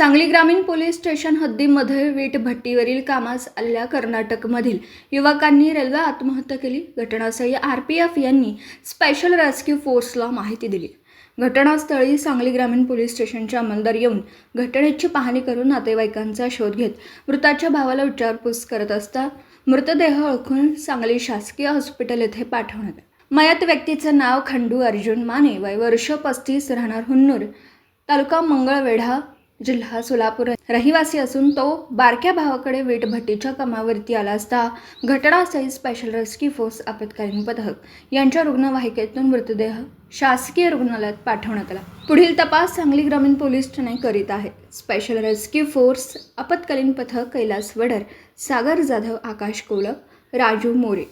सांगली ग्रामीण police station हद्दीमध्ये वीटभट्टीवरील कामास आलेल्या कर्नाटकमधील युवकांनी रेल्वे आत्महत्या केली. घटनास्थळी आरपीएफ यांनी स्पेशल रेस्क्यू फोर्सला माहिती दिली. घटनास्थळी सांगली ग्रामीण पोलीस स्टेशनचे अंमलदार येऊन घटनेची पाहणी करून नातेवाईकांचा शोध घेत मृताच्या भावाला विचारपूस करत असता मृतदेह ओळखून सांगली शासकीय हॉस्पिटल येथे पाठवण्यात आला. मयत व्यक्तीचं नाव खंडू अर्जुन माने, वय वर्ष 35, राहणार हुन्नूर, तालुका मंगळवेढा, जिल्हा सोलापूर रहिवासी असून तो बारक्या भावाकडे वीटभट्टीच्या कामावरती आला असता घटनास्थळी स्पेशल रेस्क्यू फोर्स आपत्कालीन पथक यांच्या रुग्णवाहिकेतून मृतदेह शासकीय रुग्णालयात पाठवण्यात आला. पुढील तपास सांगली ग्रामीण पोलीस ठाणे करीत आहे. स्पेशल रेस्क्यू फोर्स आपत्कालीन पथक कैलास वडर, सागर जाधव, आकाश कोलक, राजू मोरे.